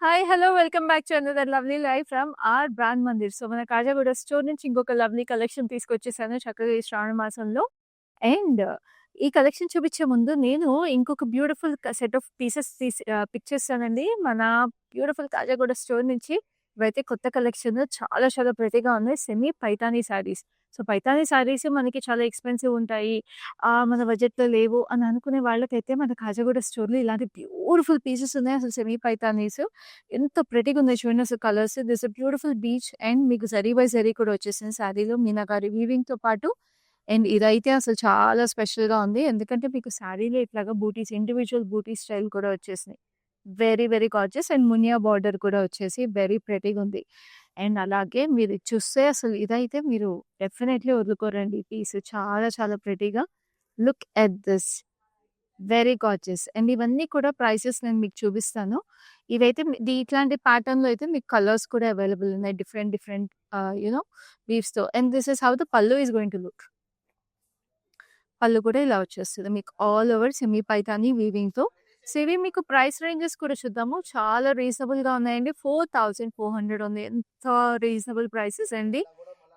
Hi! Hello! Welcome back to another lovely life from R brand Mandir. So, మన Kajaguda store నుంచి ఇంకొక lovely collection తీసుకొచ్చేసాను చక్కగా ఈ శ్రావణ మాసంలో. అండ్ ఈ కలెక్షన్ చూపించే ముందు నేను ఇంకొక beautiful set of pieces pick చేశానండి. మన బ్యూటిఫుల్ కాజాగూడ స్టోర్ నుంచి. ఇవైతే కొత్త కలెక్షన్ చాలా చాలా ప్రెటీగా ఉన్నాయి. సెమీ పైతానీ శారీస్. సో, పైతానీ శారీస్ మనకి చాలా ఎక్స్‌పెన్సివ్ ఉంటాయి. మన బడ్జెట్‌లో లేవు అని అనుకునే వాళ్ళకైతే మన కాజాగూడ స్టోర్‌లో ఇలాంటి బ్యూటిఫుల్ పీసెస్ ఉన్నాయి. అసలు సెమీ పైతానీస్ ఎంత ప్రెటీగా ఉన్నాయి చూడండి అసలు colours. This a beautiful beach and మీకు జరీ బై జరీ కూడా వచ్చేసింది శారీలో మీనాకారి వీవింగ్‌తో పాటు. అండ్ ఇదైతే అసలు చాలా స్పెషల్‌గా ఉంది. ఎందుకంటే మీకు శారీలో ఇట్లాగా బూటీస్ ఇండివిడ్యువల్ బూటీ స్టైల్ కూడా వచ్చేసినాయి. Very very gorgeous and Muniya border కూడా వచ్చేసి వెరీ ప్రెటీగా ఉంది. అండ్ అలాగే మీరు ఇది చూస్తే అసలు ఇదైతే మీరు డెఫినైట్‌లీ వదులుకోరండి ఈ పీస్. చాలా చాలా ప్రెటీగా. Look at this. Very gorgeous. And ఇవన్నీ కూడా ప్రైసెస్ నేను మీకు చూపిస్తాను. ఇవైతే ఇట్లాంటి ప్యాటర్న్‌లో అయితే మీకు కలర్స్ కూడా అవైలబుల్ ఉన్నాయి. డిఫరెంట్ డిఫరెంట్ వీవ్స్‌తో. And this is how the pallu is going to look. పళ్ళు కూడా ఇలా వచ్చేస్తది. మీకు ఆల్ ఓవర్ సెమీ పైతాని వీవింగ్‌తో. సో, ఇవి మీకు ప్రైస్ రేంజెస్ కూడా చూద్దాము. చాలా రీజనబుల్‌గా ఉన్నాయండి. 4400 ఉంది. ఎంత రీజనబుల్ ప్రైసెస్ అండి.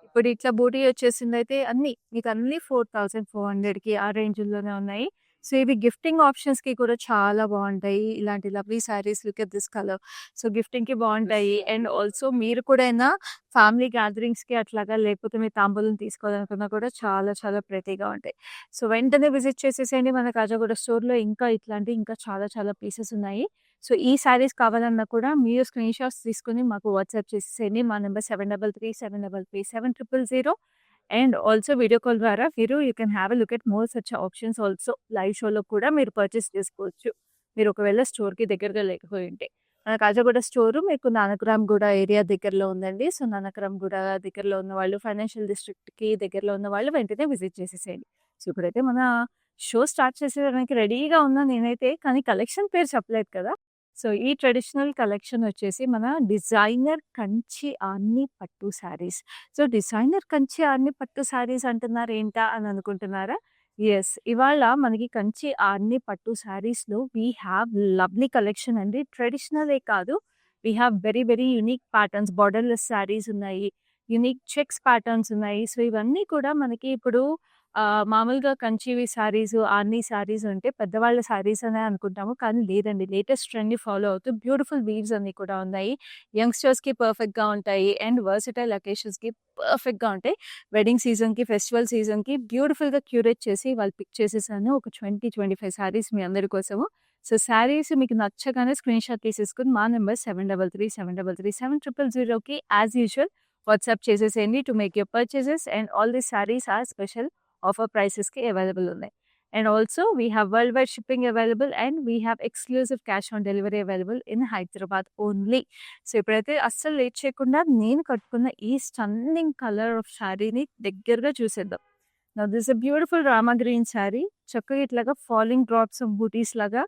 ఇప్పుడు ఇట్లా బూటీ వచ్చేసిందయితే మీకు అన్నీ 4400కి ఆ రేంజ్‌లోనే ఉన్నాయి. సో, ఇవి గిఫ్టింగ్ ఆప్షన్స్‌కి కూడా చాలా బావుంటాయి. ఇలాంటి lovely saris look at this colour. So, గిఫ్టింగ్‌కి బావుంటాయి. అండ్ ఆల్సో మీరు కూడా ఫ్యామిలీ గ్యాదరింగ్స్‌కి అట్లాగా లేకపోతే మీ తాంబూలం తీసుకోవాలనుకున్నా కూడా చాలా చాలా ప్రెటీగా ఉంటాయి. సో, వెంటనే విజిట్ చేసేసేయండి మన కాజాగూడ స్టోర్‌లో. ఇంకా చాలా చాలా పీసెస్ ఉన్నాయి. సో, ఈ శారీస్ కావాలన్నా కూడా మీరు స్క్రీన్ షాట్స్ తీసుకొని మాకు వాట్సాప్ చేసేసేయండి. మా number 7337337000 and also video call ద్వారా you can have a look at more such options also. Live షోలో కూడా మీరు పర్చేస్ చేసుకోవచ్చు. మీరు ఒకవేళ స్టోర్‌కి దగ్గరగా లేకపోయుంటే. మన కాజాగూడ స్టోరు మీకు నానక్రామ్‌గూడ ఏరియా దగ్గరలో ఉందండి. సో, నానక్రామ్‌గూడ దగ్గరలో ఉన్నవాళ్ళు, ఫైనాన్షియల్ డిస్ట్రిక్ట్‌కి దగ్గరలో ఉన్నవాళ్ళు వెంటనే విజిట్ చేసేసేయండి. సో, ఇప్పుడైతే మన షో స్టార్ట్ చేసేయడానికి రెడీగా ఉన్నా నేనైతే. కానీ కలెక్షన్ పేరు చెప్పలేదు కదా! సో, ఈ ట్రెడిషనల్ కలెక్షన్ వచ్చేసి మన డిజైనర్ కంచి ఆర్ని పట్టు శారీస్. సో, డిజైనర్ కంచి ఆర్ని పట్టు శారీస్ అంటున్నారేంటా అని అనుకుంటున్నారా? యెస్. ఇవాళ మనకి కంచి ఆర్ని పట్టు శారీస్‌లో వి హావ్ లవ్లీ కలెక్షన్ అండి. ట్రెడిషనలే కాదు. We have very very unique patterns borderless saris ఉన్నాయి. యూనిక్ చెక్స్ ప్యాటర్న్స్ ఉన్నాయి. సో, ఇవన్నీ కూడా మనకి ఇప్పుడు మామూలుగా కంచివి శారీస్, ఆర్ని శారీస్ అంటే పెద్దవాళ్ళ శారీస్ అనే అనుకుంటాము. కానీ లేదండి. లేటెస్ట్ ట్రెండ్‌ని ఫాలో అవుతూ బ్యూటిఫుల్ వీవ్స్ అన్నీ కూడా ఉన్నాయి. యంగ్‌స్టర్స్‌కి పర్ఫెక్ట్‌గా ఉంటాయి. అండ్ వర్సటైల్ అకేషన్స్‌కి పర్ఫెక్ట్‌గా ఉంటాయి. వెడ్డింగ్ సీజన్‌కి, ఫెస్టివల్ సీజన్‌కి బ్యూటిఫుల్‌గా క్యూరేట్ చేసి వాళ్ళు పిక్ చేసేసాను. ఒక 20, 25 శారీస్ మీ అందరి కోసము. సో, శారీస్ మీకు నచ్చగానే స్క్రీన్‌షాట్ తీసేసుకొని మా నంబర్ 7337337000కి యాజ్ యూజువల్ వాట్సాప్ చేసేసేయండి to make your purchases. And all the saris are special offer ప్రైసెస్‌కి అవైలబుల్ ఉన్నాయి. And also we have world wide shipping available and we have exclusive cash on delivery available in Hyderabad only. So, ఇప్పుడైతే అస్సలు late చేయకుండా నేను కట్టుకున్న ఈ stunning colour of శారీని దగ్గరగా చూసేద్దాం. Now this a beautiful Rama green sari. చక్కగా ఇట్లాగా ఫాలింగ్ డ్రాప్స్ ఆఫ్ బూటీస్ లాగా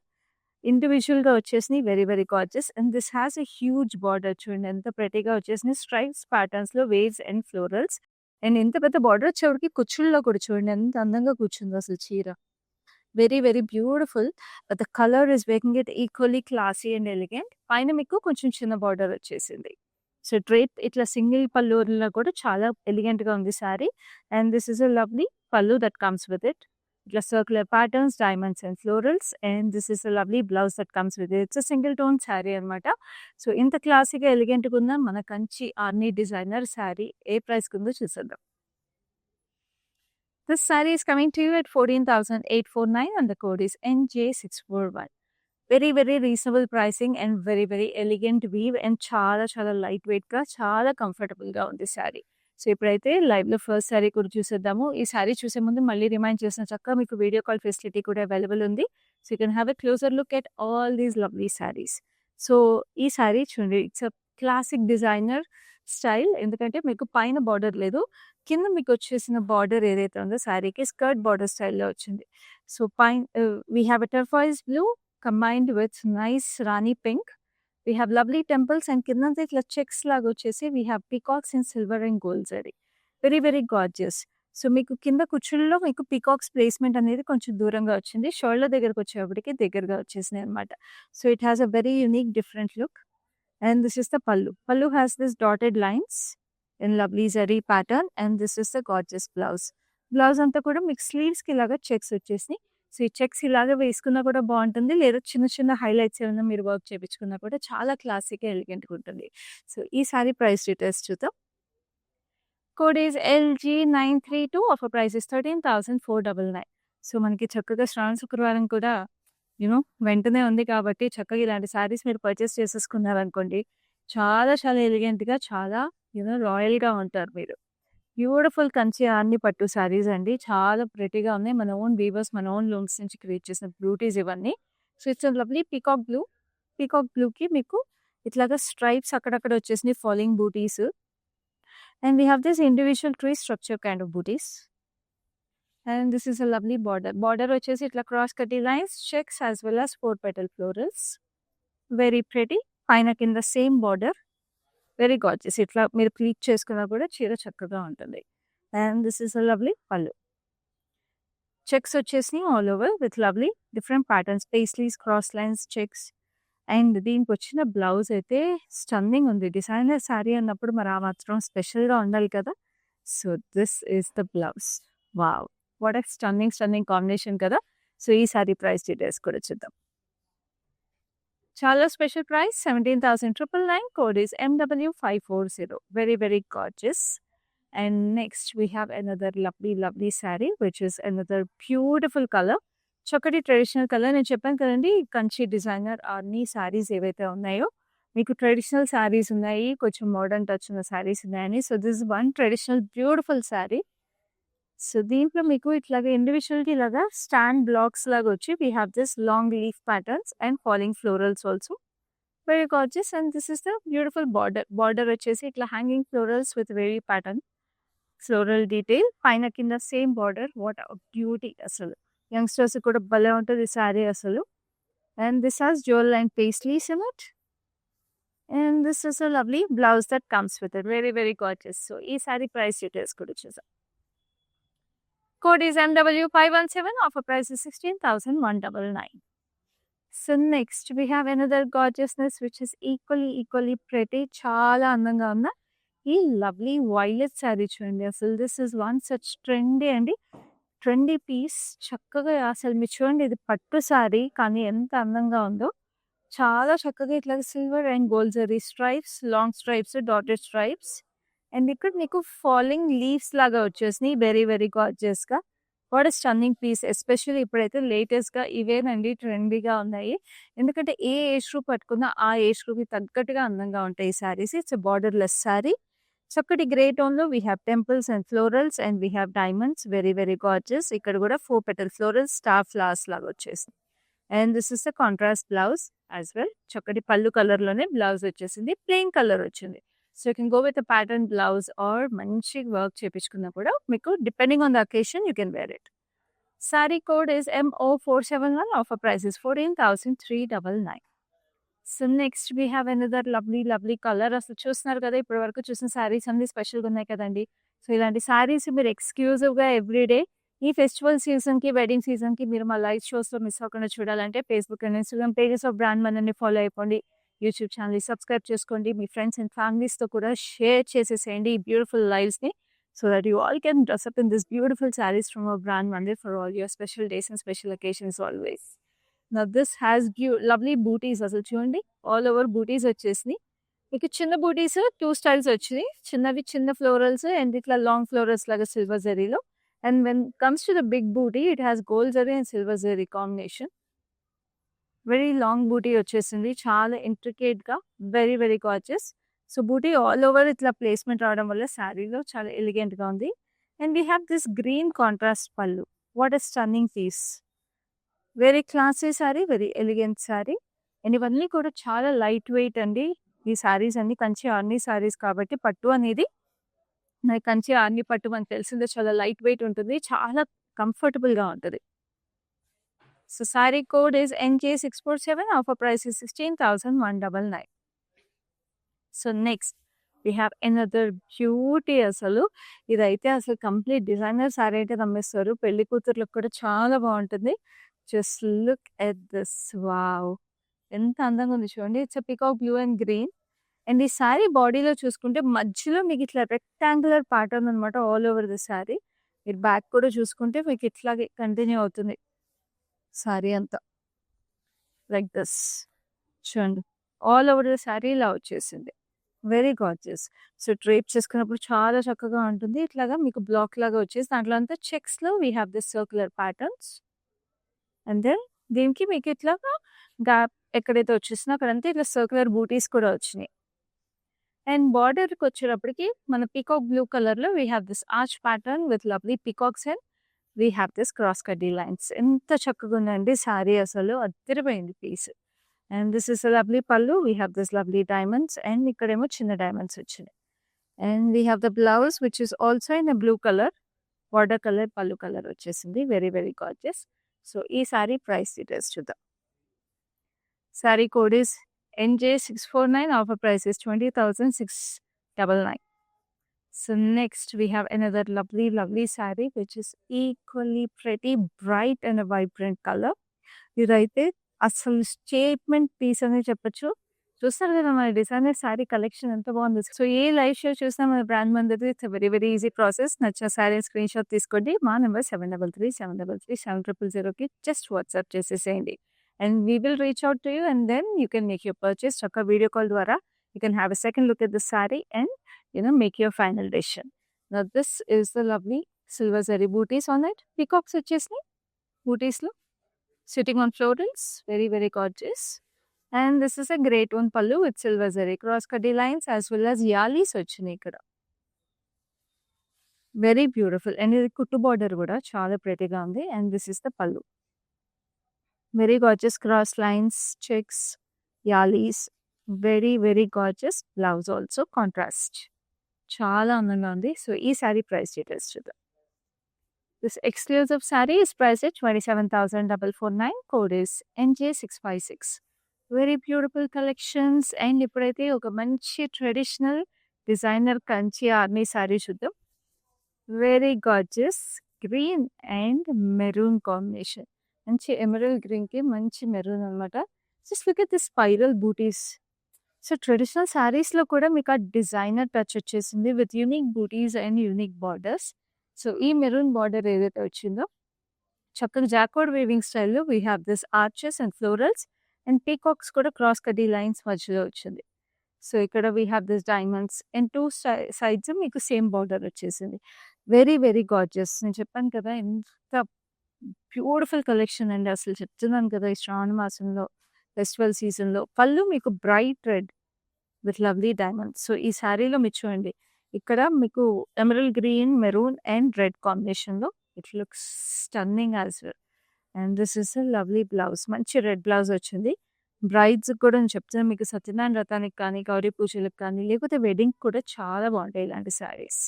ఇండివిడ్యువల్‌గా వచ్చేసినాయి. Very very gorgeous. And this has a huge border చూడండి ఎంత ప్రెటీగా వచ్చేసినాయి. స్ట్రైప్స్ ప్యాటర్న్స్‌లో వేవ్స్ అండ్ ఫ్లోరల్స్. అండ్ ఇంత పెద్ద బార్డర్ వచ్చేవరకి కుచ్చుల్లో కూడా చూడండి ఎంత అందంగా కూర్చుందో అసలు చీర. Very very beautiful. The colour is making it equally classy and elegant. పైన మీకు కొంచెం చిన్న బార్డర్ వచ్చేసింది. సో, డ్రేప్ ఇట్లా సింగిల్ పల్లులో కూడా చాలా ఎలిగెంట్‌గా ఉంది sari. And this is a lovely పల్లు దట్ కమ్స్ విత్ ఇట్. ఇట్లా circular patterns, diamonds and florals. And this is a lovely blouse that comes with it. It's a single tone sari అనమాట. So, ఇంత క్లాసీగా ఎలిగెంట్‌గా ఉన్న మన కంచి ఆర్ని డిజైనర్ శారీ ఏ ప్రైస్‌కుందో చూసేద్దాం. This saree is coming to you at 14,849 and the code is NJ641. Very very reasonable pricing and very very elegant weave and చాలా చాలా light వెయిట్‌గా చాలా కంఫర్టబుల్‌గా ఉంది శారీ. సో, ఇప్పుడైతే లైవ్‌లో ఫస్ట్ శారీ కూడా చూసేద్దాము. ఈ శారీ చూసే ముందు మళ్ళీ రిమైండ్ చేసిన చక్కగా మీకు వీడియో కాల్ ఫెసిలిటీ కూడా అవైలబుల్ ఉంది. So, you can have a closer look at all these lovely saris. So, ఈ శారీ చూడండి it's a classic designer style. ఎందుకంటే మీకు పైన బార్డర్ లేదు. కింద మీకొచ్చేసిన బార్డర్ ఏదైతే ఉందో శారీకి స్కర్ట్ బార్డర్ స్టైల్‌లో వచ్చింది. So, we have a turquoise blue combined with nice Rani pink. We have lovely temples and కిందంతా ఇట్లా చెక్స్ లాగా వచ్చేసి we have peacocks in silver and gold zari. Very very gorgeous. So, మీకు కింద కుచ్చుల్లో మీకు peacocks placement అనేది కొంచెం దూరంగా వచ్చింది. షోల్డర్ దగ్గరకొచ్చేటప్పటికి దగ్గరగా వచ్చేసినాయన్నమాట. So, it has a very unique different look. And this is the pallu. Pallu has this dotted lines in lovely zari pattern, and this is the gorgeous blouse. Blouse అంతా కూడా మీకు స్లీవ్స్‌కి ఇలాగా చెక్స్ వచ్చేసినాయి. So, ఈ checks ఇలాగ వేసుకున్నా కూడా బావుంటుంది. లేదా చిన్న చిన్న హైలైట్స్ ఏమన్నా మీరు వర్క్ చేపించుకున్నా కూడా చాలా క్లాసిక్‌గా, ఎలిగెంట్‌గా ఉంటుంది. సో, ఈ సారీ ప్రైస్ డీటెయిల్స్ చూద్దాం. Code is LG932. Offer price is 13,499. So, మనకి చక్కగా శ్రావణ శుక్రవారం కూడా వెంటనే ఉంది కాబట్టి చక్కగా ఇలాంటి సారీస్ మీరు పర్చేస్ చేసేసుకున్నారనుకోండి, చాలా చాలా ఎలిగెంట్‌గా, చాలా రాయల్‌గా ఉంటారు మీరు. బ్యూటిఫుల్ కంచి అన్ని పట్టు సారీస్ అండి. చాలా ప్రెటీగా ఉన్నాయి. మన ఓన్ వీవర్స్, మన ఓన్ లూమ్స్ నుంచి క్రియేట్ చేసిన బ్యూటీస్ ఇవన్నీ. So, it's lovely peacock blue. Peacock బ్లూకి మీకు ఇట్లాగా స్ట్రైప్స్ అక్కడక్కడ వచ్చేసినాయి, falling butis. And we have this individual tree structure kind of butis. And this is a lovely border. Border వచ్చేసి ఇట్లా క్రాస్ కటీ lines, checks as well as 4 petal florals. Very pretty. పైన కింద సేమ్ బార్డర్. Very gorgeous. ఇట్లా మీరు pleat చేసుకున్నా కూడా చీర చక్కగా ఉంటుంది. And this is a lovely పల్లు. చెక్స్ వచ్చేసినాయి all over with lovely different patterns, paisleys, cross lines, checks. And దీనికి వచ్చిన బ్లౌజ్ అయితే స్టన్నింగ్ ఉంది. డిజైనర్ శారీ అన్నప్పుడు మరి ఆ మాత్రం స్పెషల్‌గా ఉండాలి కదా! So, this is the blouse. Wow! What a stunning combination కదా! సో, ఈ సారీ ప్రైస్ డీటెయిల్స్ కూడా చూద్దాం. చాలా special price 17,999. Code is MW540. Very very gorgeous. And next we have another lovely sari which is another beautiful colour. చక్కటి traditional colour. నేను చెప్పాను కదండి, Kanchi designer అన్ని శారీస్ ఏవైతే ఉన్నాయో మీకు ట్రెడిషనల్ శారీస్ ఉన్నాయి, కొంచెం మోడర్న్ టచ్ ఉన్న శారీస్ ఉన్నాయని. So, this one traditional beautiful sari. So, దీంట్లో మీకు ఇట్లాగా ఇండివిజువల్‌గా ఇలాగా స్టాండ్ బ్లాక్స్ లాగా వచ్చి we have this long leaf patterns and falling florals also. Very gorgeous. And this is the beautiful border. Border వచ్చేసి ఇట్లా hanging florals with very pattern, floral detail. పైన కింద సేమ్ బార్డర్. వాట్ బ్యూటీ అసలు. Youngsters కూడా భలే ఉంటుంది ఈ శారీ అసలు. And this has jewel and paisleys in it. And this is a lovely blouse that comes with it. Very very gorgeous. So, ఈ sari price details కూడా చూసాం. Code is MW517. Offer price is 16,199. So, next we have another గార్జియస్‌నెస్ which is equally pretty. చాలా అందంగా ఉన్న ఈ lovely violet sari చూడండి. అసలు this is one such trendy అండి. Trendy piece. చక్కగా అసలు మీరు చూడండి, ఇది పట్టు శారీ కానీ ఎంత అందంగా ఉందో. చాలా చక్కగా ఇట్లా silver and gold zari stripes, long stripes, dotted stripes. And ఇక్కడ మీకు ఫాలింగ్ లీవ్స్ లాగా వచ్చేసినాయి. వెరీ వెరీ గార్జియస్‌గా. What a stunning piece. Especially ఇప్పుడైతే లేటెస్ట్‌గా ఇవేనండి ట్రెండీగా ఉన్నాయి. ఎందుకంటే ఏ ఏజ్ గ్రూప్ పట్టుకున్నా ఆ ఏజ్ గ్రూప్‌కి తగ్గట్టుగా అందంగా ఉంటాయి ఈ saris. It's a borderless sari. చక్కటి గ్రే టోన్‌లో we have temples and florals and we have diamonds. Very very gorgeous. ఇక్కడ కూడా 4 పెటల్ ఫ్లోరల్స్, స్టార్ ఫ్లవర్స్ లాగా వచ్చేసింది. And this is the contrast blouse as well. చక్కటి పల్లు కలర్‌లోనే బ్లౌజ్ వచ్చేసింది. ప్లెయిన్ కలర్ వచ్చింది. So, you can go with a pattern blouse or మంచి work చేపించుకున్నా కూడా మీకు depending on the occasion you can wear it. Sorry code is MO471. Offer price is 14,399. So, next we have another lovely colour. అసలు చూస్తున్నారు కదా, ఇప్పటి వరకు చూసిన శారీస్ అన్ని స్పెషల్‌గా ఉన్నాయి కదండి. సో, ఇలాంటి శారీస్ మీరు ఎక్స్క్లూజివ్‌గా ఎవ్రీడే ఈ ఫెస్టివల్ సీజన్‌కి, వెడ్డింగ్ సీజన్‌కి మీరు మా లైవ్ షోస్‌లో మిస్ అవ్వకుండా చూడాలంటే Facebook and Instagram pages of brand మనని ఫాలో అయిపోండి. యూట్యూబ్ ఛానల్‌ని సబ్స్క్రైబ్ చేసుకోండి. మీ ఫ్రెండ్స్ అండ్ ఫ్యామిలీస్‌తో కూడా షేర్ చేసేసేయండి ఈ బ్యూటిఫుల్ లైవ్స్‌ని. So that you all can dress up in this beautiful saris from our brand Mandir for all your special days and special occasions always. Now this has lovely butis. అసలు చూడండి, all over బూటీస్ వచ్చేసినాయి. మీకు చిన్న బూటీస్ 2 స్టైల్స్ వచ్చినాయి. చిన్నవి చిన్న ఫ్లోరల్స్ అండ్ ఇట్లా long florals లాగా సిల్వర్ జరీలో. And when comes to the big buti it has gold zari and silver zari combination. Very long buti వచ్చేసింది. చాలా ఇంట్రికేట్‌గా, very very gorgeous. So, buti all over ఇట్లా ప్లేస్‌మెంట్ రావడం వల్ల శారీలో చాలా ఎలిగెంట్‌గా ఉంది. And we have this green contrast pallu. What a stunning piece. Very classy sari, very elegant sari. And ఇవన్నీ కూడా చాలా లైట్ వెయిట్ అండి. ఈ శారీస్ అన్ని కంచి ఆర్ని శారీస్ కాబట్టి పట్టు అనేది మనకి కంచి ఆర్ని పట్టు మనకు తెలిసిందే, చాలా లైట్ వెయిట్ ఉంటుంది. చాలా కంఫర్టబుల్‌గా ఉంటది. So, sari code is NK647. Offer price is 16,199. So, next we have another beauty. అసలు ఇదైతే అసలు కంప్లీట్ డిజైనర్ శారీ అయితే నమ్మేస్తారు. పెళ్లి కూతుర్లకు కూడా చాలా బాగుంటుంది. Just look at this. Wow! ఎంత అందంగా ఉంది చూడండి. It's a peacock blue and green. And ఈ శారీ బాడీలో చూసుకుంటే మధ్యలో మీకు ఇట్లా రెక్టాంగులర్ ప్యాటర్న్ అనమాట ఆల్ ఓవర్ ది శారీ. మీరు బ్యాక్ కూడా చూసుకుంటే మీకు ఇట్లాగే కంటిన్యూ అవుతుంది శారీ అంతా. లైక్ దిస్ చూడండి. ఆల్ ఓవర్ ద శారీ ఇలా వచ్చేసింది. Very gorgeous. సో డ్రేప్ చేసుకున్నప్పుడు చాలా చక్కగా ఉంటుంది. ఇట్లాగా మీకు బ్లాక్ లాగా వచ్చేసి దాంట్లో అంతా చెక్స్‌లో we have this circular patterns. And then దీనికి మీకు ఇట్లాగా గ్యాప్ ఎక్కడైతే వచ్చేసిందో అక్కడంతా ఇట్లా సర్క్యులర్ బూటీస్ కూడా వచ్చినాయి. అండ్ బార్డర్‌కి వచ్చేటప్పటికి మన పీకాక్ బ్లూ కలర్‌లో we have this arch pattern with lovely peacocks and we have this cross కడ్డీ లైన్స్. ఎంత చక్కగా ఉందండి శారీ అసలు అదిరిపోయింది piece. And this is a lovely pallu. We have this lovely diamonds and ఇక్కడేమో చిన్న డైమండ్స్ వచ్చినాయి. And we have the blouse which is also in blue colour. Border colour pallu colour వచ్చేసింది. Very very gorgeous. సో ఈ sari price details చూద్దాం. Sari code is NJ649. Offer price is 20,699. So next we have another lovely saree which is equally pretty, bright and a vibrant color. ఇదైతే అసలు statement piece అనే చెప్పొచ్చు. చూస్తారు కదా మన డిజైనర్ శారీ కలెక్షన్ ఎంత బాగుంది. సో ఏ లైవ్ షో చూసినా మన బ్రాండ్ మందిది it's very very easy process. నచ్చిన శారీ స్క్రీన్ షాట్ తీసుకోండి. మా నెంబర్ 7337337000కి జస్ట్ వాట్సాప్ చేసేసేయండి. And we will reach out to you and then you can make your purchase. చక్కగా వీడియో కాల్ ద్వారా you can have a second look at the sari and make your final decision. Now this is the lovely silver zari booties on it. Peacocks వచ్చేసినాయి బూటీస్లో. Sitting on florals, very very gorgeous. And this is a great one pallu with silver zari cross cutty lines as well as yalis వచ్చినాయి ఇక్కడ. Very beautiful. And ఇది కుట్టు border కూడా చాలా ప్రెటీగా ఉంది. And this is the పల్లు. Very gorgeous cross lines, checks, allies. Very very gorgeous blouse also contrast. చాలా అందంగా ఉంది. సో ఈ శారీ ప్రైస్ డీటెయిల్స్ చూద్దాం. This exclusive saree is priced at 27,449. Code is NJ656. Very beautiful collections. And ఇప్పుడైతే ఒక మంచి traditional designer Kanchi ఆర్మీ శారీ చూద్దాం. Very gorgeous green and maroon combination. మంచి ఎమరల్డ్ గ్రీన్కి మంచి మెరూన్ అనమాట. Just look at the spiral butis. So traditional శారీస్లో కూడా మీకు ఆ డిజైనర్ టచ్ వచ్చేసింది with unique butis and unique borders. So ఈ మెరూన్ బార్డర్ ఏదైతే వచ్చిందో చక్కగా జాక్వర్డ్ వీవింగ్ స్టైల్లో we have this arches and florals and peacocks కూడా క్రాస్ కడ్డీ లైన్స్ మధ్యలో వచ్చింది. సో ఇక్కడ we have this diamonds and two sides మీకు సేమ్ బార్డర్ వచ్చేసింది. Very very gorgeous. నేను చెప్పాను కదా ఎంత బ్యూటిఫుల్ కలెక్షన్ అండి. అసలు చెప్తున్నాను కదా ఈ శ్రావణ మాసంలో ఫెస్టివల్ సీజన్లో. పళ్ళు మీకు bright red with lovely diamonds. So ఈ శారీలో మీరు చూడండి ఇక్కడ మీకు emerald green, maroon and red కాంబినేషన్లో it looks stunning as well. And this is a lovely blouse. మంచి రెడ్ బ్లౌజ్ వచ్చింది. బ్రైడ్స్ కూడా నేను చెప్తున్నాను మీకు సత్యనారాయణ వ్రతానికి కానీ, గౌరీ పూజలకు కానీ, లేకపోతే వెడ్డింగ్ కూడా చాలా బాగుంటాయి ఇలాంటి శారీస్.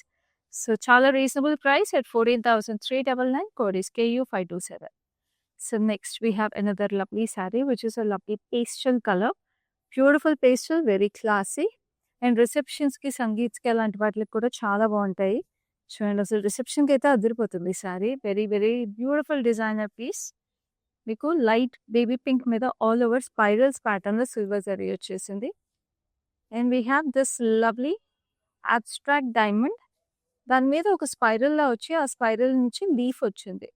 సో చాలా reasonable price at 14,399. Code is KU527. So next we have another lovely saree which is a lovely pastel color. Beautiful pastel, very classy. And రిసెప్షన్స్కి, సంగీత్స్కి అలాంటి వాటికి కూడా చాలా బాగుంటాయి. చూడండి అసలు రిసెప్షన్కి అయితే అదిరిపోతుంది ఈ sari. Very very beautiful designer piece. మీకు లైట్ బేబీ పింక్ మీద ఆల్ ఓవర్ స్పైరల్స్ ప్యాటర్న్లో సిల్వర్ జరీ వచ్చేసింది. And we have this lovely abstract diamond. దాని మీద ఒక స్పైరల్లా వచ్చి ఆ స్పైరల్ నుంచి లీఫ్ వచ్చింది.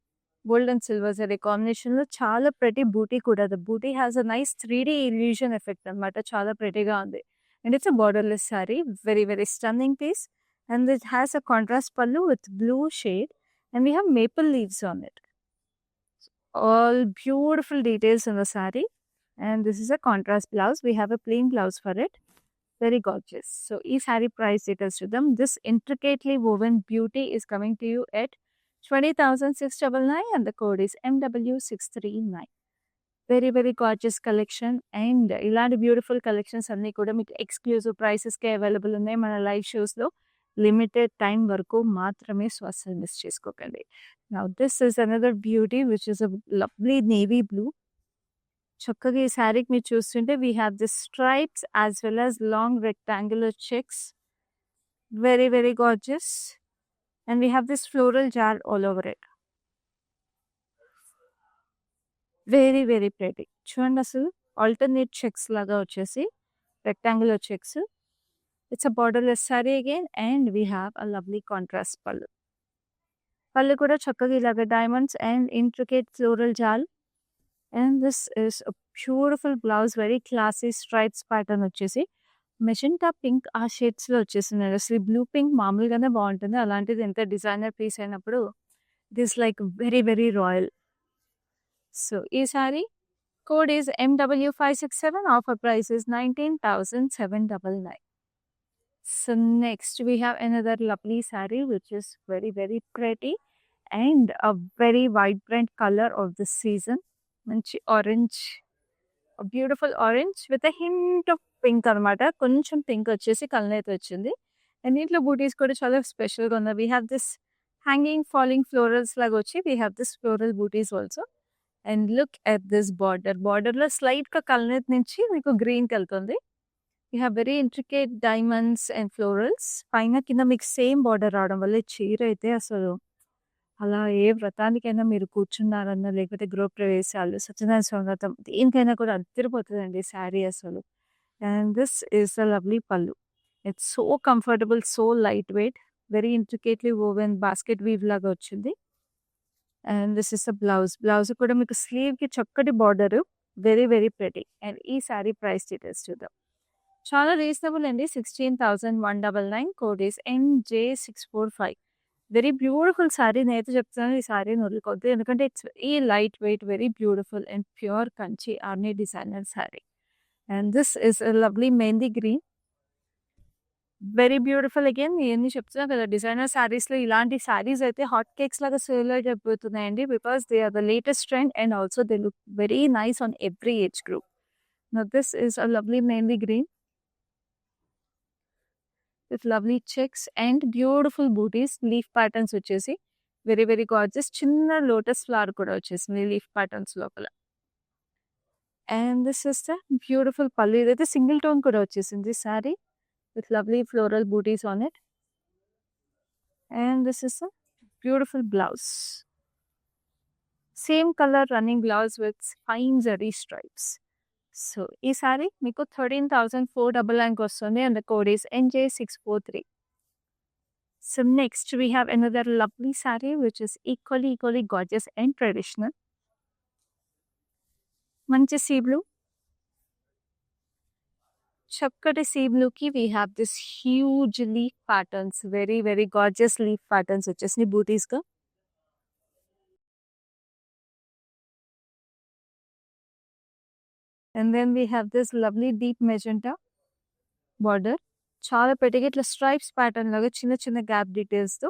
గోల్డ్ అండ్ సిల్వర్ జరీ కాంబినేషన్లో చాలా ప్రెటీ బూటీ కూడా. The buti has a nice 3D illusion effect అనమాట. చాలా ప్రెటీగా ఉంది. And it's a borderless saree, very very stunning piece. And it has a contrast pallu with blue shade and we have maple leaves on it. All beautiful details in the saree. And this is a contrast blouse. We have a plain blouse for it. Very gorgeous. So each saree price details to them. This intricately woven beauty is coming to you at 20,699 and the code is MW639. Very very gorgeous collection. And ఇలాంటి beautiful collections అన్నీ కూడా మీకు exclusive ప్రైసెస్కే available ఉన్నాయి మన live షోస్లో. Limited time వరకు మాత్రమే. So అస్సలు miss చేసుకోకండి. Now this is another beauty which is a lovely navy blue. చక్కగా ఈ శారీకి మీరు చూస్తుంటే we have this stripes as well as long rectangular checks. Very very gorgeous. And we have this floral jaal all over it. Very very pretty. చూడండి అసలు alternate checks లాగా వచ్చేసి rectangular checks. It's a borderless sari again and we have a lovely contrast pallu. Pallu కూడా చక్కగా ఇలాగ diamonds and intricate floral jaal and this is a beautiful blouse. Very classy stripes pattern వచ్చేసి magenta pink ఆ షేడ్స్‌లో వచ్చేసిందండి. అసలు బ్లూ పింక్ మామూలుగానే బావుంటుంది. అలాంటిది ఎంత డిజైనర్ పీస్ అయినప్పుడు it is like very very royal. So ఈ sari code is MW567. Offer price is 19,799. So next we have another lovely saree which is very very pretty and a very vibrant color of the season. మంచి orange, beautiful orange with a hint of pink అనమాట. కొంచెం pink వచ్చేసి కలనైతే వచ్చింది. And దీంట్లో బూటీస్ కూడా చాలా స్పెషల్‌గా ఉన్నాయి. We have this hanging falling florals లాగా వచ్చి we have this floral butis also. And look at this border. బార్డర్‌లో స్లైట్‌గా కలనేత నుంచి మీకు గ్రీన్‌కెళ్తుంది. You have very intricate diamonds and florals. పైన కింద మీకు సేమ్ బార్డర్ రావడం వల్ల ఈ చీర అయితే అసలు అలా ఏ వ్రతానికైనా మీరు కూర్చున్నారన్నా, లేకపోతే గృహప్రవేశాలు, సత్యనారాయణ స్వామి వ్రతం దేనికైనా కూడా అదిరిపోతదండి శారీ అసలు. And this is a lovely pallu. It's so comfortable, so light weight, very intricately woven basket weave లాగా వచ్చింది. And this is a blouse. Blouse కూడా మీకు స్లీవ్‌కి చక్కటి border. Very very pretty. And ఈ సారీ ప్రైస్ డీటెయిల్స్ చూద్దాం. చాలా రీజనబుల్ అండి. 16,199. Code is NJ645. Very beautiful sari. నేనైతే చెప్తున్నాను ఈ సారీని వదులుకోవద్దు. ఎందుకంటే it's very light weight, very beautiful and pure Kanchi Arni designer sorry. And this is a lovely mehndi green. Very beautiful again. ఇయన్నీ చెప్తున్నా కదా, డిజైనర్ సారీస్‌లో ఇలాంటి సారీస్ అయితే హాట్ కేక్స్ లాగా సేల్ అయిపోతున్నాయండి. Because they are the latest trend and also they look very nice on every age group. Now this is a lovely mehndi green with lovely checks and beautiful butis. Leaf patterns వచ్చేసి very very gorgeous. చిన్న lotus flower కూడా వచ్చేసింది leaf patterns లోపల. And this is the beautiful pallu. ఇదైతే single tone కూడా వచ్చేసింది sari with lovely floral butis on it. And this is a beautiful blouse. Same colour running blouse with fine zari stripes. So ఈ సారీ మీకు 13,499 వస్తుంది and the code is NJ643. So next we have another lovely saree which is equally gorgeous and traditional. మంచి sea blue. చక్కటి sea బ్లూకి we have this huge leaf patterns. Very very gorgeous leaf patterns వచ్చేసినాయి బూటీస్గా. And then we have this lovely deep magenta border. చాలా పెట్టిగా ఇట్లా stripes pattern లాగా చిన్న చిన్న గ్యాప్ డీటెయిల్స్తో.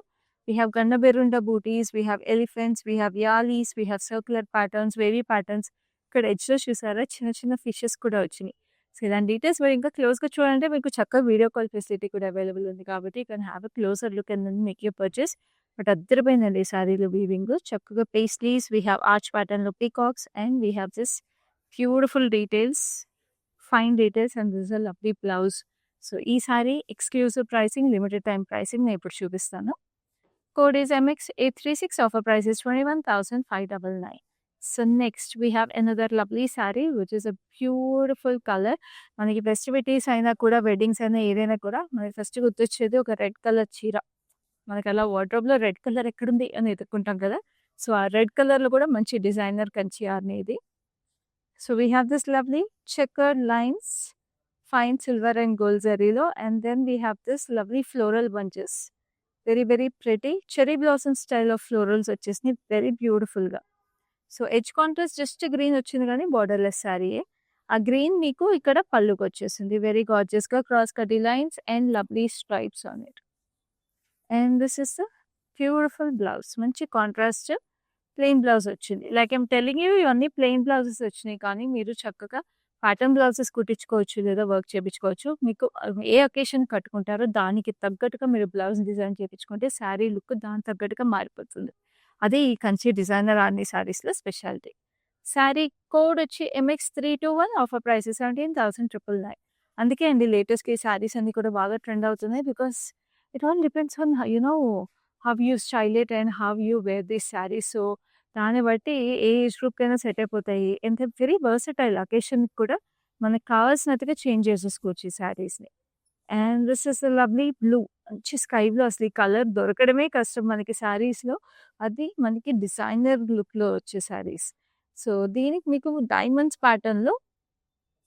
We have Gandaberunda butis, we have elephants, we have yalis, we have circular patterns, wavy patterns. ఇక్కడ ఎడ్జ్‌లో చూసారా చిన్న చిన్న ఫిషెస్ కూడా వచ్చినాయి. సో ఇలాంటి డీటెయిల్స్ మీరు ఇంకా క్లోజ్‌గా చూడాలంటే మీకు చక్కగా వీడియో కాల్ ఫెసిలిటీ కూడా అవైలబుల్ ఉంది కాబట్టి you can have a closer look and then make your purchase. But అద్దరిపోయిందండి ఈ సారీలో వీవింగ్. చక్కగా పేస్లీస్, వీ హ్యావ్ ఆర్చ్ ప్యాటర్న్‌లో peacocks and we have this beautiful details, fine details and this is a lovely blouse. So ఈ sari exclusive pricing, limited time pricing నేను ఇప్పుడు చూపిస్తాను. Code is MX836. Offer price is 21,599. So next we have another lovely sari which is a beautiful colour. మనకి festivities అయినా కూడా, weddings అయినా ఏదైనా కూడా మనకి ఫస్ట్ గుర్తొచ్చేది ఒక రెడ్ కలర్ చీర. మనకి అలా వార్డ్రోబ్‌లో రెడ్ కలర్ ఎక్కడుంది అని ఎతుక్కుంటాం కదా. సో ఆ రెడ్ కలర్‌లో కూడా మంచి డిజైనర్ కంచి ఆర్ని ఇది. So we have this lovely checkered lines, fine silver and gold జరీలో. And then we have this lovely floral bunches. Very very pretty cherry blossom style of florals వచ్చేసినాయి వెరీ బ్యూటిఫుల్గా. So edge contrast just green వచ్చింది కానీ borderless శారీయే. ఆ green మీకు ఇక్కడ పళ్ళుకి వచ్చేసింది వెరీ గార్జియస్గా క్రాస్ కటీ lines and lovely stripes on it. And this is the beautiful blouse. మంచి కాంట్రాస్ట్ ప్లెయిన్ బ్లౌజ్ వచ్చింది. లైక్ ఐమ్ టెల్లింగ్ యూ ఇవన్నీ ప్లెయిన్ బ్లౌజెస్ వచ్చినాయి కానీ మీరు చక్కగా ప్యాటర్న్ బ్లౌజెస్ కుట్టించుకోవచ్చు లేదా వర్క్ చేయించుకోవచ్చు. మీకు ఏ అకేషన్ కట్టుకుంటారో దానికి తగ్గట్టుగా మీరు బ్లౌజ్ డిజైన్ చేయించుకుంటే శారీ లుక్ దానికి తగ్గట్టుగా మారిపోతుంది. అదే ఈ కంచి డిజైనర్ ఆర్ని శారీస్లో స్పెషాలిటీ. శారీ కోడ్ వచ్చి MX321. Offer price 17,999. అందుకే అండి లేటెస్ట్‌గా ఈ శారీస్ అన్నీ కూడా బాగా ట్రెండ్ అవుతున్నాయి. Because it all depends on how you style it and how you wear this sari. So దాన్ని బట్టి ఏ ఏజ్ గ్రూప్‌కైనా సెట్ అయిపోతాయి. And very versatile. అకేషన్‌కి కూడా మనకు కావాల్సినట్టుగా చేంజ్ చేసేసుకోవచ్చు ఈ శారీస్‌ని. And this is lovely blue. మంచి స్కై బ్లూ. అసలు ఈ కలర్ దొరకడమే కష్టం మనకి శారీస్‌లో. అది మనకి డిజైనర్ లుక్‌లో వచ్చే శారీస్. సో, దీనికి మీకు డైమండ్స్ ప్యాటర్న్‌లో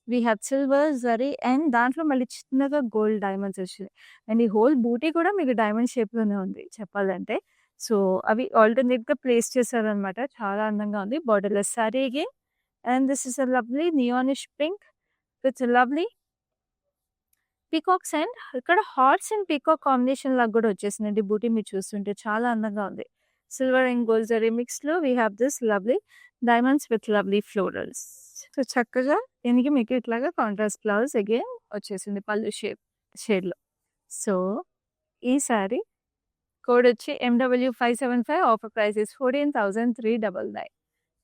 we have silver zari and దాంట్లో మళ్ళీ చిన్నగా గోల్డ్ డైమండ్స్ వచ్చినాయి. అండ్ ఈ హోల్ బూటీ కూడా మీకు డైమండ్ షేప్‌లోనే ఉంది చెప్పాలంటే. సో, అవి ఆల్టర్‌నేట్‌గా ప్లేస్ చేశారనమాట. చాలా అందంగా ఉంది. Borderless sari again. And this is a lovely neonish pink with lovely peacocks and ఇక్కడ హార్ట్స్ అండ్ పీకాక్ కాంబినేషన్ లాగా కూడా వచ్చేసిందండి. బూటీ మీరు చూస్తుంటే చాలా అందంగా ఉంది. సిల్వర్ అండ్ గోల్డ్ జరీ మిక్స్‌లో we have this lovely diamonds with lovely florals. So, చక్కగా దీనికి మీకు ఇట్లాగా కాంట్రాస్ట్ బ్లౌజ్ అగైన్ వచ్చేసింది పళ్ళు షేడ్‌లో. సో, ఈ సారీ కోడ్ వచ్చి MW575. Offer price is 14,399.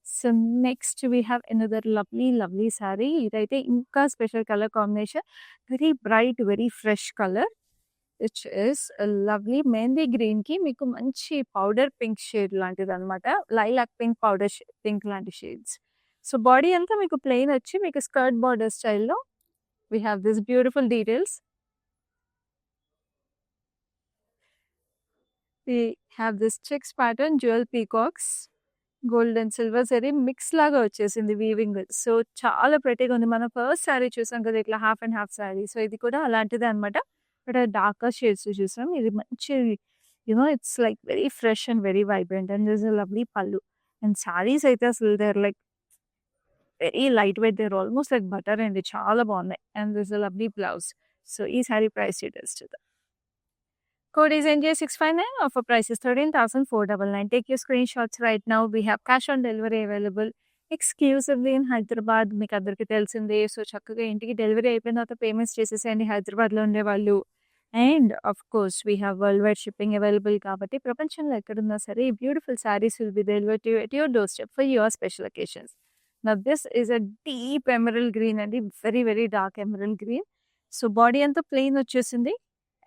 So, next we have another lovely sari. ఇదైతే ఇంకా special colour combination. Very bright, very fresh colour which is lovely mehndi గ్రీన్‌కి మీకు మంచి పౌడర్ పింక్ షేడ్ లాంటిదనమాట. లైలాక్ పింక్, పౌడర్ పింక్ లాంటి షేడ్స్. సో, బాడీ అంతా మీకు plain వచ్చి మీకు స్కర్ట్ బార్డర్ స్టైల్‌లో we have this beautiful details. We have this checks pattern, dual peacocks, gold and silver zari mix లాగా వచ్చేసింది వీవింగ్. సో, చాలా ప్రెటీగా ఉంది. మనం ఫస్ట్ సారీ చూసాం కదా! ఇట్లా half and half sorry. So, ఇది కూడా అలాంటిదే అనమాట. బట్ డార్కర్ షేడ్స్ చూసాం. ఇది మంచి it's like very fresh and very vibrant and this a lovely pallu. And saris అయితే అసలు they are like very light weight. They are almost like butter అండి. చాలా బాగున్నాయి. And this a lovely blouse. So, ఈ sari price details చూద్దాం. Code is NJ659. Offer price is 13,499. Take your screenshots right now. We have cash on delivery available exclusively in Hyderabad. మీకు అందరికీ తెలిసిందే. So, చక్కగా ఇంటికి డెలివరీ అయిపోయిన తర్వాత పేమెంట్స్ చేసేసేయండి హైదరాబాద్‌లో ఉండేవాళ్ళు. And of course we have world wide shipping available కాబట్టి ప్రపంచంలో ఎక్కడున్నా సరే ఈ beautiful saris will be delivered to you at your doorstep for your special occasions. Now this is a deep emerald green అండి. Very dark emerald green. So, body అంతా plain వచ్చేసింది.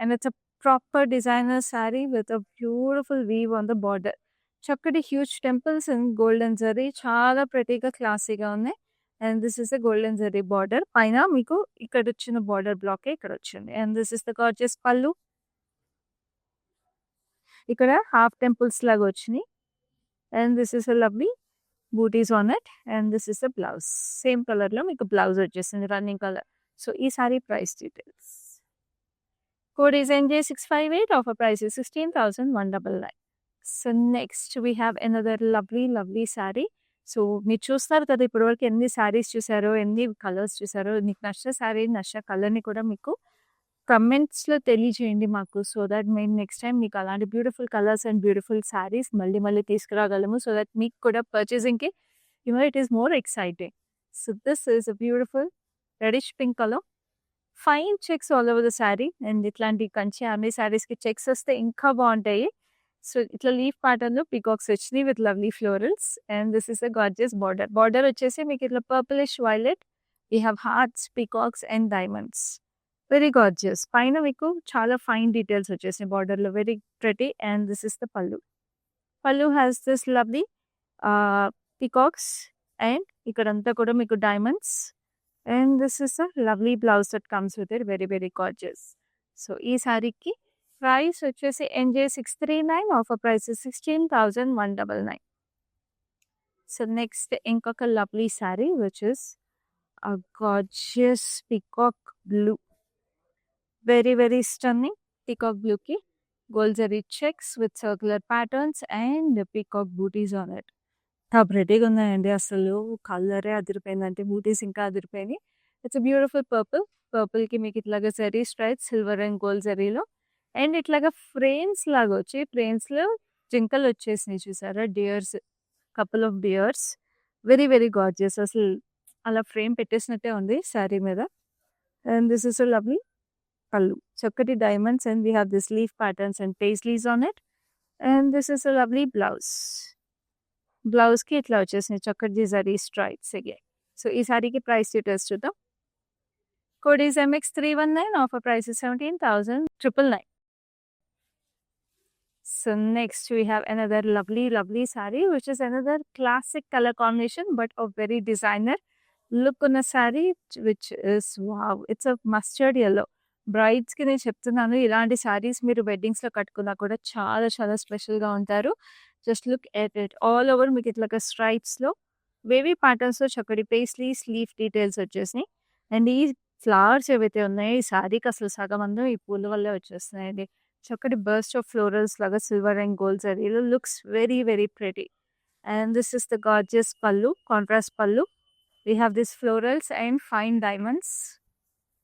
And it's a proper designer sari with a beautiful weave on the border. చక్కటి huge temples and golden zari చాలా ప్రెటీగా క్లాసీగా ఉన్నాయి. And this is the golden zari border. పైన మీకు ఇక్కడ వచ్చిన బార్డర్ బ్లాకే ఇక్కడ వచ్చింది. And this is the gorgeous pallu. ఇక్కడ హాఫ్ టెంపుల్స్ లాగా వచ్చినాయి. And this is a lovely butis on it. And this is the blouse. Same కలర్‌లో మీకు బ్లౌజ్ వచ్చేసింది రన్నింగ్ కలర్. సో, ఈ sari price details. Code is NJ658. Offer price is 16,199. So, next we have another lovely sari. So, మీరు చూస్తారు కదా! ఇప్పటివరకు ఎన్ని సారీస్ చూసారో, ఎన్ని కలర్స్ చూసారో, మీకు నచ్చిన సారీ, నచ్చిన కలర్‌ని కూడా మీకు కమెంట్స్‌లో తెలియజేయండి మాకు. సో దట్ మేము నెక్స్ట్ టైమ్ మీకు అలాంటి beautiful colours and beautiful saris మళ్ళీ తీసుకురాగలము. సో దట్ మీకు కూడా పర్చేసింగ్‌కి it is more exciting. So, this is a beautiful reddish pink colour. Fine checks all over the sari. And ఇట్లాంటి కంచి ఆర్మీ శారీస్‌కి చెక్స్ వస్తే ఇంకా బాగుంటాయి. సో, ఇట్లా లీఫ్ ప్యాటర్న్‌లో పీకాక్స్ వచ్చినాయి with lovely florals. And this is a gorgeous border. Border వచ్చేసి మీకు ఇట్లా purplish violet. We have hearts, peacocks and diamonds. Very gorgeous. పైన మీకు చాలా ఫైన్ డీటెయిల్స్ వచ్చేసినాయి బార్డర్‌లో. Very pretty. And this is the పల్లు. పల్లు has this lovely peacocks and ఇక్కడంతా కూడా మీకు diamonds. And this is a lovely blouse that comes with it. Very gorgeous. So, ఈ సారీకి ప్రైస్ వచ్చేసి NJ639. Offer price 16,199. So, next ఇంకొక lovely sari which is a gorgeous peacock blue. Very stunning. Peacock బ్లూకి gold zari checks with circular patterns and peacock butis on it. ప్రెటీగా ఉన్నాయండి. అసలు కలరే అదిరిపోయిందంటే బూటీస్ ఇంకా అదిరిపోయినాయి. It's a beautiful purple. పర్పుల్‌కి మీకు ఇట్లాగా zari stripes silver and gold జరీలో. అండ్ ఇట్లాగా ఫ్రేమ్స్ లాగా వచ్చి ఫ్రేమ్స్‌లో జింకలు వచ్చేసినాయి చూసారా? Deers, couple of deers. Very gorgeous. అసలు అలా ఫ్రేమ్ పెట్టేసినట్టే ఉంది శారీ మీద. And this is a lovely పల్లు. చక్కటి diamonds and we have this leaf patterns and paisleys on it. And this is a lovely blouse. బ్లౌజ్‌కి ఇట్లా వచ్చేసినాయి చక్కటి జరీ స్ట్రైప్స్ అగైన్. సో, ఈ సారీకి ప్రైస్ డీటెయిల్స్ చూద్దాం. Code is MX319. Offer price is 17,999. So, next we have another lovely saree which is another classic color combination but of very designer look on a saree which is wow. It's a mustard yellow. బ్రైడ్స్‌కి నేను చెప్తున్నాను. ఇలాంటి శారీస్ మీరు వెడ్డింగ్స్‌లో కట్టుకున్నా కూడా చాలా చాలా స్పెషల్‌గా ఉంటారు. Just look at it. All over మీకు ఇట్లాగా స్ట్రైప్స్‌లో వేవీ ప్యాటర్న్స్‌లో చక్కటి పేస్లీ లీఫ్ డీటెయిల్స్ వచ్చేసినాయి. అండ్ ఈ ఫ్లవర్స్ ఏవైతే ఉన్నాయో ఈ శారీకి అసలు సగం అందం ఈ పూల వల్లే వచ్చేస్తున్నాయండి. చక్కటి బర్స్ట్ ఆఫ్ ఫ్లోరల్స్ లాగా సిల్వర్ అండ్ గోల్డ్ జరీలో looks very very pretty. And this is the gorgeous pallu, contrast pallu. We have these florals and fine diamonds.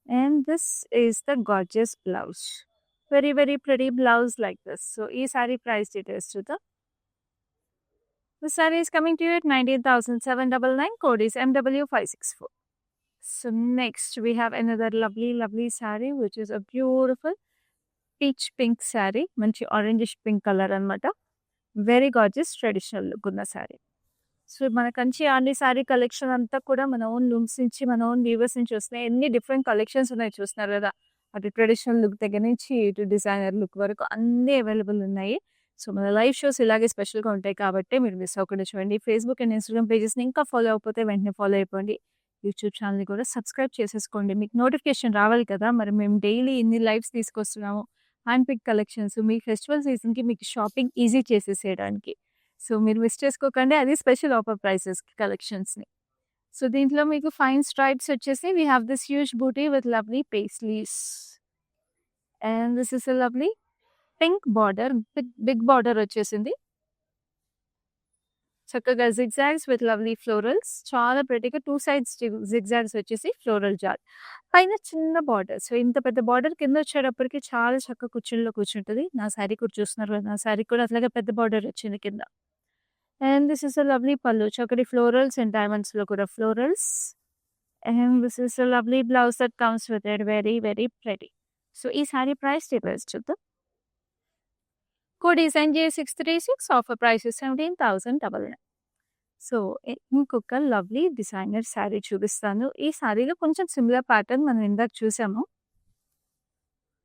And this is the gorgeous blouse. Very, very pretty blouse like this. So, ee saree price details to the saree is coming to you at 19,799. Code is MW564. So, next we have another lovely, lovely saree, which is a beautiful peach pink saree. Manchi orangish pink color anamata. Very gorgeous traditional look ఉన్న sari. So మన కంచి ఆర్ని sari collection అంతా కూడా మన own looms నుంచి మన own weavers నుంచి వస్తున్నాయి. ఎన్ని డిఫరెంట్ కలెక్షన్స్ ఉన్నాయి చూస్తున్నారు కదా. అటు ట్రెడిషనల్ లుక్ దగ్గర నుంచి ఇటు డిజైనర్ లుక్ వరకు అన్నీ అవైలబుల్ ఉన్నాయి. సో మన లైవ్ షోస్ ఇలాగే స్పెషల్గా ఉంటాయి కాబట్టి మీరు మిస్ అవ్వకుండా చూడండి. ఫేస్బుక్ అండ్ ఇన్స్టాగ్రామ్ పేజెస్ని ఇంకా ఫాలో అయిపోతే వెంటనే ఫాలో అయిపోండి. యూట్యూబ్ ఛానల్ని కూడా సబ్స్క్రైబ్ చేసేసుకోండి. మీకు నోటిఫికేషన్ రావాలి కదా. మరి మేము డైలీ ఇన్ని లైవ్స్ తీసుకొస్తున్నాము. హ్యాండ్ పిక్ కలెక్షన్స్ మీ ఫెస్టివల్ సీజన్‌కి మీకు షాపింగ్ ఈజీ చేసేసేయడానికి. సో మీరు మిస్ చేసుకోకండి. అది స్పెషల్ ఆఫర్ ప్రైసెస్‌కి కలెక్షన్స్‌ని. సో దీంట్లో మీకు ఫైన్ స్ట్రైప్స్ వచ్చేసి we have this huge buti with lovely paisleys. And this is a lovely pink border. Big border వచ్చేసింది. చక్కగా జిగ్‌జాగ్స్ విత్ లవ్లీ ఫ్లోరల్స్. చాలా ప్రెటీగా 2 సైడ్స్ జిగ్‌జాగ్స్ వచ్చేసి ఫ్లోరల్ జార్. పైన చిన్న బార్డర్. సో ఇంత పెద్ద బార్డర్ కింద వచ్చేటప్పటికి చాలా చక్కగా కుర్చీల్లో కూర్చుంటది. నా శారీ కూడా చూస్తున్నారు కదా. నా శారీ కూడా అట్లాగే పెద్ద బార్డర్ వచ్చింది కింద. And this is a lovely పల్లు. చక్కటి ఫ్లోరల్స్ అండ్ డైమండ్స్‌లో కూడా florals. And this is a lovely blouse that comes with it. Very very pretty. So ఈ శారీ ప్రైస్ డీటెయిల్స్ చూద్దాం. Code is NJ636. Offer price is 17,999. So ఇంకొక lovely designer sari చూపిస్తాను. ఈ శారీలో కొంచెం సిమిలర్ ప్యాటర్న్ మనం ఇందాక చూసాము.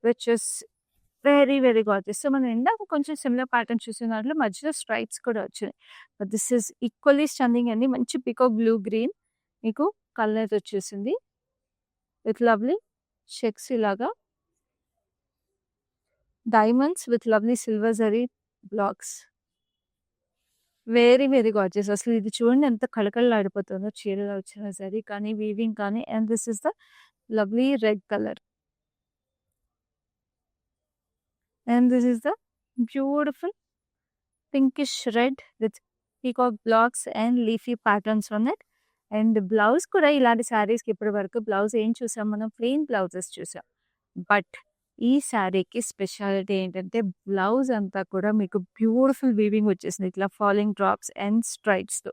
Which is very very gorgeous. So మనం ఇందాక కొంచెం సిమిలర్ ప్యాటర్న్ చూసిన దాంట్లో మధ్యలో స్ట్రైప్స్ కూడా వచ్చినాయి. But this is equally stunning అండి. మంచి పికాక్ బ్లూ గ్రీన్ మీకు కలర్ వచ్చేసింది. విత్ లవ్లీ చెక్స్ ఇలాగా diamonds with lovely silver zari blocks. Very very gorgeous. అసలు ఇది చూడండి ఎంత కళకళలాడిపోతుందో చీరలో వచ్చిన జరీ కానీ వీవింగ్ కానీ. And this is the lovely red colour. And this is the beautiful pinkish red with peacock blocks and leafy patterns on it. And blouse కూడా ఇలాంటి శారీస్కి ఇప్పటి వరకు బ్లౌజ్ ఏం చూసాం మనం, ప్లెయిన్ బ్లౌజెస్ చూసాం. బట్ ఈ శారీకి స్పెషాలిటీ ఏంటంటే బ్లౌజ్ అంతా కూడా మీకు బ్యూటిఫుల్ వీవింగ్ వచ్చేసింది ఇట్లా ఫాలింగ్ డ్రాప్స్ అండ్ స్ట్రైప్స్తో.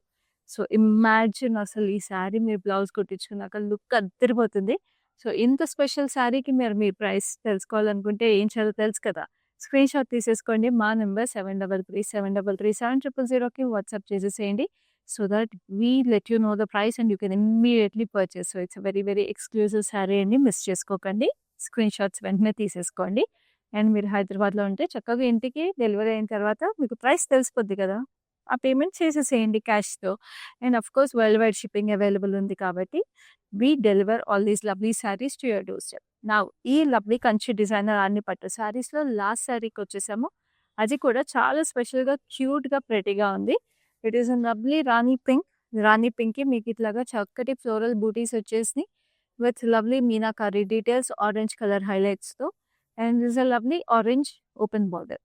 సో ఇమాజిన్ అసలు ఈ శారీ మీరు బ్లౌజ్ కుట్టించుకున్నాక లుక్ అద్దరిపోతుంది. సో ఇంత స్పెషల్ శారీకి మీ ప్రైస్ తెలుసుకోవాలనుకుంటే ఏం చేయాలో తెలుసు కదా. స్క్రీన్ షాట్ తీసేసుకోండి. మా నెంబర్ 7337337000కి వాట్సాప్ చేసేసేయండి. So that we let you know the price and you can immediately purchase. So it's very very exclusive sari అండి. మిస్ చేసుకోకండి. స్క్రీన్ షాట్స్ వెంటనే తీసేసుకోండి. అండ్ మీరు హైదరాబాద్లో ఉంటే చక్కగా ఇంటికి డెలివరీ అయిన తర్వాత మీకు ప్రైస్ తెలిసిపోద్ది కదా. ఆ పేమెంట్ చేసేసేయండి క్యాష్తో. And of course world wide shipping available ఉంది కాబట్టి we deliver all these lovely saris to your doorstep. నా ఈ లవ్లీ కంచి డిజైనర్ అన్ని పట్టు శారీస్లో లాస్ట్ శారీకి వచ్చేసాము. అది కూడా చాలా స్పెషల్గా క్యూట్గా ప్రెటీగా ఉంది. It is a lovely rani pink. Rani పింక్కి మీకు ఇట్లాగా చక్కటి ఫ్లోరల్ బూటీస్ వచ్చేసి with lovely meenakari details, orange color highlights though. And this is a lovely orange open border.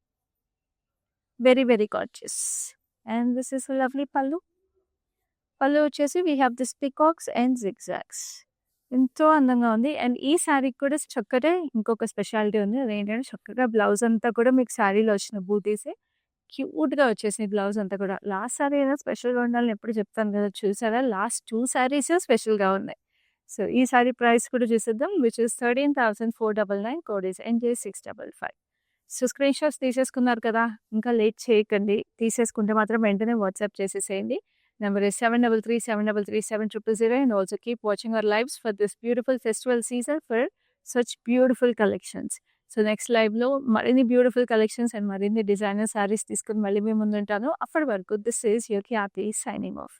Very very gorgeous. And this is a lovely pallu. Pallu వచ్చేసి we have this peacocks and zigzags. ఎంతో అందంగా ఉంది. And ఈ శారీకి కూడా చక్కటే ఇంకొక speciality ఉంది. అదేంటంటే చక్కగా బ్లౌజ్ అంతా కూడా మీకు శారీలో వచ్చిన బూటీసే క్యూట్గా వచ్చేసింది. బ్లౌజ్ అంతా కూడా లాస్ట్ శారీ అయినా స్పెషల్గా ఉండాలని ఎప్పుడు చెప్తాను కదా. చూసారా లాస్ట్ 2 శారీస్ స్పెషల్గా ఉన్నాయి. సో ఈ సారీ ప్రైస్ కూడా చూసేద్దాం. Which is 13,499. Code is NJ655. So screen shots తీసేసుకున్నారు కదా, ఇంకా లేట్ చేయకండి. తీసేసుకుంటే మాత్రం వెంటనే వాట్సాప్ చేసేసేయండి. Number is 7337337000. And also keep watching our lives for this beautiful festival season for such beautiful collections. So next లైవ్లో మరిన్ని బ్యూటిఫుల్ కలెక్షన్స్ అండ్ మరిన్ని డిజైనర్ శారీస్ తీసుకుని మళ్ళీ మేము ముందుంటాను. అప్పటి వరకు this is your Khyati signing off.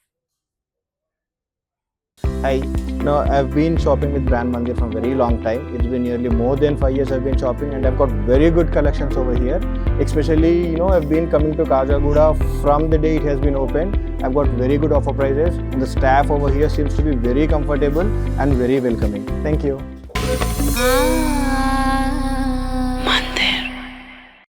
Hi. No, I've been shopping with Brand Mandir for a very long time. It's been nearly more than 5 years I've been shopping, and I've got very good collections over here. Especially, I've been coming to Kajagoda from the day it has been opened. I've got very good offer prices, and the staff over here seems to be very comfortable and very welcoming. Thank you.